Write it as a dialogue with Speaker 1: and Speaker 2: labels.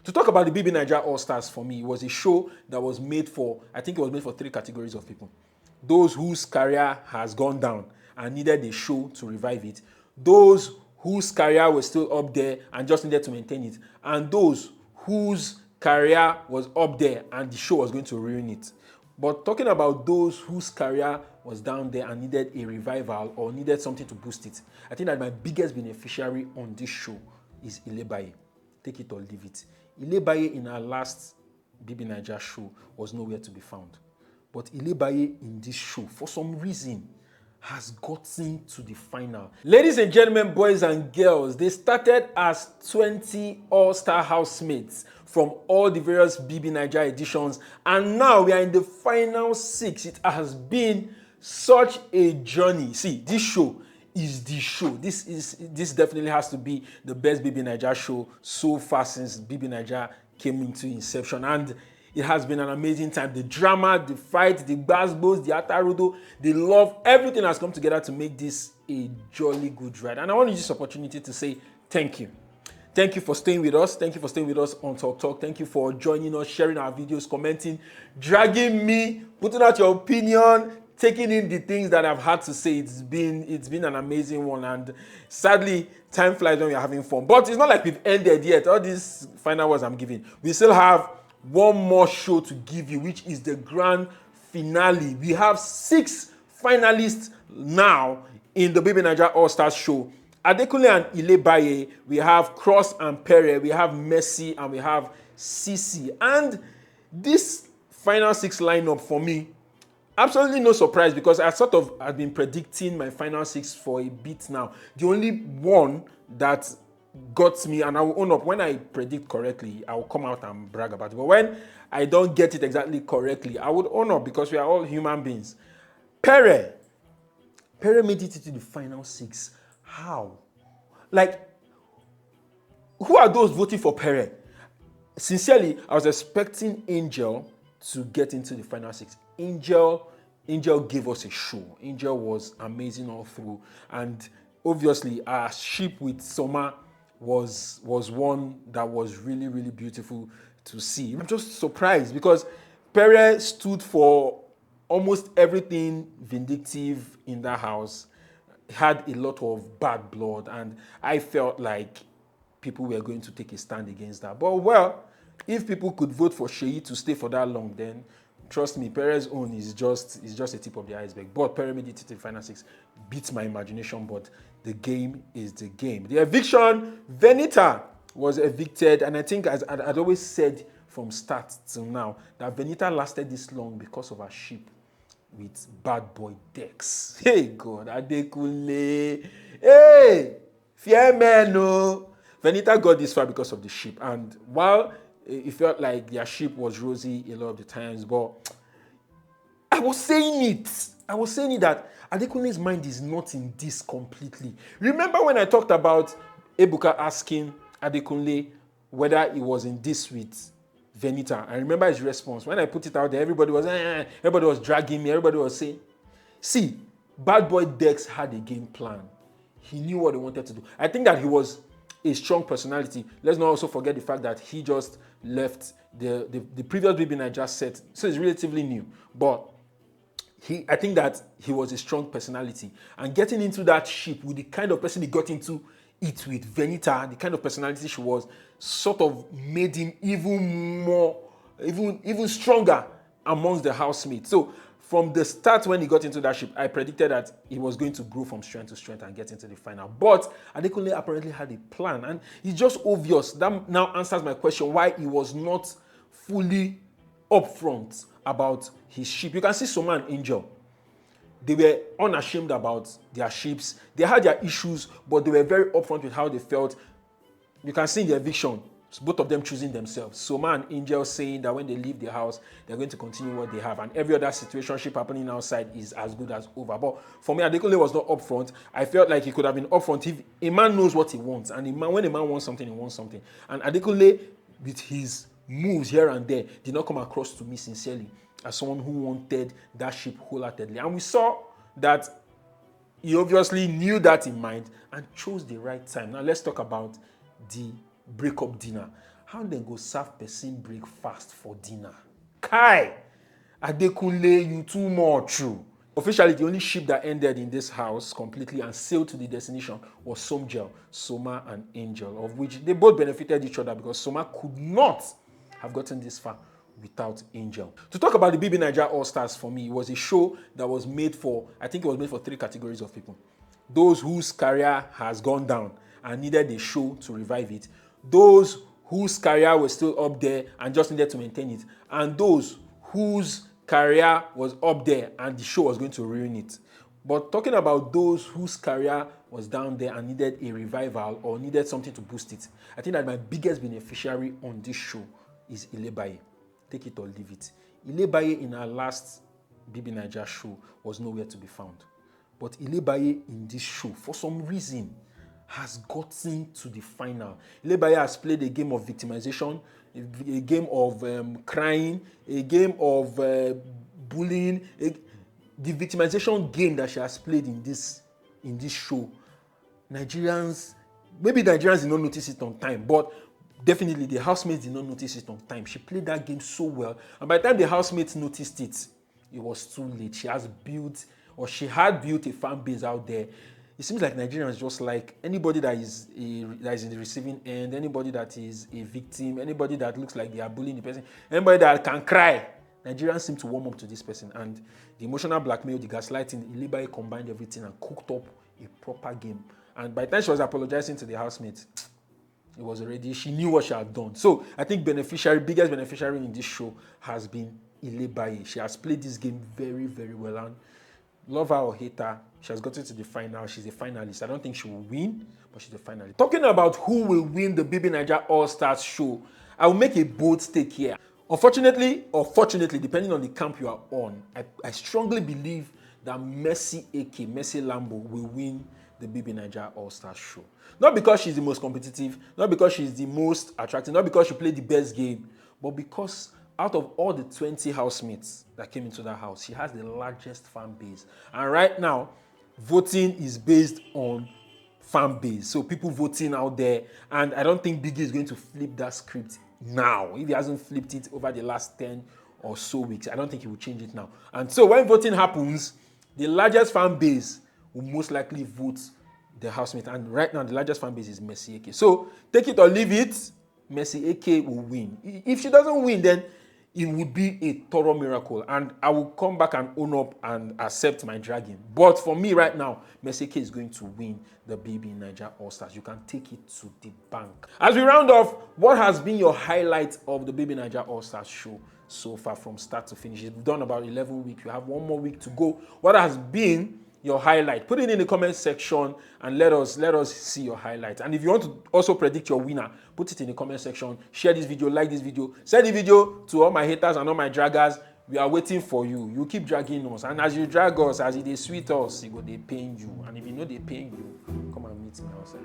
Speaker 1: To talk about the Bbnaija Allstars, for me, it was a show that was made for, I think it was made for 3 categories of people. Those whose career has gone down and needed a show to revive it. Those whose career was still up there and just needed to maintain it. And those whose career was up there and the show was going to ruin it. But talking about those whose career was down there and needed a revival or needed something to boost it, I think that my biggest beneficiary on this show is Bbnaija. Take it or leave it. Bbnaija in our last Bbnaija show was nowhere to be found. But Bbnaija in this show, for some reason, has gotten to the final. Ladies and gentlemen, boys and girls, they started as 20 all-star housemates from all the various Bbnaija editions, and now we are in the final 6. It has been such a journey. See, this show is the show. This definitely has to be the best Bbnaija show so far since Bbnaija came into inception, and it has been an amazing time. The drama, the fight, the gbasgbos, the atarudo, the love, everything has come together to make this a jolly good ride. And I want to use this opportunity to say thank you. Thank you for staying with us. Thank you for staying with us on Talk Talk. Thank you for joining us, sharing our videos, commenting, dragging me, putting out your opinion, taking in the things that I've had to say. It's been an amazing one, and sadly, time flies when we're having fun. But it's not like we've ended yet. All these final words I'm giving, we still have one more show to give you, which is the grand finale. We have 6 finalists now in the Bbnaija All-Stars show. Adekunle and Bbnaija, we have Cross and Pere, we have Mercy, and we have Sisi. And this final 6 lineup for me, absolutely no surprise, because I sort of have been predicting my final 6 for a bit now. The only one that got me, and I will own up, when I predict correctly, I will come out and brag about it. But when I don't get it exactly correctly, I would own up, because we are all human beings. Pere made it into the final 6. How? Like, who are those voting for Pere? Sincerely, I was expecting Angel to get into the final 6. Angel gave us a show. Angel was amazing all through, and obviously our ship with Soma was one that was really, really beautiful to see. I'm just surprised because Pere stood for almost everything vindictive in that house, had a lot of bad blood, and I felt like people were going to take a stand against that. But well, if people could vote for Sheyi to stay for that long, then trust me, Pere's own is just a tip of the iceberg. But Pere made it to the final 6. Beats my imagination, but the game is the game. The eviction, Venita was evicted, and I think, as I'd always said from start till now, that Venita lasted this long because of her ship with bad boy Dex. Hey God, Adekunle. Hey, fear man, no. Venita got this far because of the ship, and while it felt like their ship was rosy a lot of the times, but I was saying it that Adekunle's mind is not in this completely. Remember when I talked about Ebuka asking Adekunle whether he was in this with Venita? I remember his response. When I put it out there, everybody was dragging me, everybody was saying, see, bad boy Dex had a game plan. He knew what he wanted to do. I think that he was a strong personality. Let's not also forget the fact that he just left the previous Bbnaija set, so it's relatively new. But I think that he was a strong personality, and getting into that ship with the kind of person he got into it with, Venita, the kind of personality she was, sort of made him even stronger amongst the housemates. So from the start, when he got into that ship, I predicted that he was going to grow from strength to strength and get into the final. But Adekunle apparently had a plan, and it's just obvious. That now answers my question why he was not fully upfront about his ship. You can see Soma and Angel. They were unashamed about their ships. They had their issues, but they were very upfront with how they felt. You can see in the eviction, both of them choosing themselves. Soma and Angel saying that when they leave the house, they're going to continue what they have, and every other situationship happening outside is as good as over. But for me, Adekunle was not upfront. I felt like he could have been upfront if a man knows what he wants, and when a man wants something, he wants something. And Adekunle, with his moves here and there, did not come across to me sincerely as someone who wanted that ship wholeheartedly. And we saw that he obviously knew that in mind and chose the right time. Now let's talk about the breakup dinner. how dem go serve person breakfast for dinner? Kai! Adekunle, you too much. Officially, the only ship that ended in this house completely and sailed to the destination was Somgel, Soma and Angel, of which they both benefited each other because Soma could not have gotten this far without Angel. To talk about the Bbnaija Allstars, for me, it was a show that was made for, I think it was made for 3 categories of people. Those whose career has gone down and needed a show to revive it. Those whose career was still up there and just needed to maintain it. And those whose career was up there and the show was going to ruin it. But talking about those whose career was down there and needed a revival or needed something to boost it, I think that my biggest beneficiary on this show is Bbnaija. Take it or leave it. Bbnaija in our last Bbnaija show was nowhere to be found. But Bbnaija in this show, for some reason, has gotten to the final. Bbnaija has played a game of victimization, a game of crying, a game of bullying, the victimization game that she has played in this show. Nigerians did not notice it on time, but definitely the housemates did not notice it on time. She played that game so well, and by the time the housemates noticed it, it was too late. She had built a fan base out there. It seems like Nigerians just like anybody that is in the receiving end, anybody that is a victim, anybody that looks like they are bullying the person, anybody that can cry. Nigerians seem to warm up to this person, and the emotional blackmail, the gaslighting, Bbnaija combined everything and cooked up a proper game. And by the time she was apologizing to the housemates, it was already, she knew what she had done. So I think biggest beneficiary in this show has been Bbnaija. She has played this game very, very well, and love her or hate her, she has gotten to the final. She's a finalist. I don't think she will win, but she's a finalist. Talking about who will win the Bbnaija All-Stars show, I will make a bold stake here. Unfortunately, or fortunately, depending on the camp you are on, I strongly believe that Mercy Lambo will win the Bbnaija All-Stars show. Not because she's the most competitive, not because she's the most attractive, not because she played the best game, but because out of all the 20 housemates that came into that house, she has the largest fan base. And right now, voting is based on fan base. So people voting out there, and I don't think Biggie is going to flip that script now. If he hasn't flipped it over the last 10 or so weeks, I don't think he will change it now. And so when voting happens, the largest fan base will most likely vote the housemate. And right now, the largest fan base is Mercy AK. So take it or leave it, Mercy AK will win. If she doesn't win, then it would be a thorough miracle, and I will come back and own up and accept my dragging. But for me right now, Mercy K is going to win the Bbnaija All-Stars. You can take it to the bank. As we round off, what has been your highlight of the Bbnaija All-Stars show so far from start to finish? We've done about 11 weeks. You have one more week to go. What has been your highlight? Put it in the comment section and let us see your highlight. And if you want to also predict your winner, put it in the comment section. Share this video, like this video, send the video to all my haters and all my draggers. We are waiting for you. You keep dragging us, and as you drag us, as they sweet us, it go they paying you. And if you know they paying you, come and meet me outside.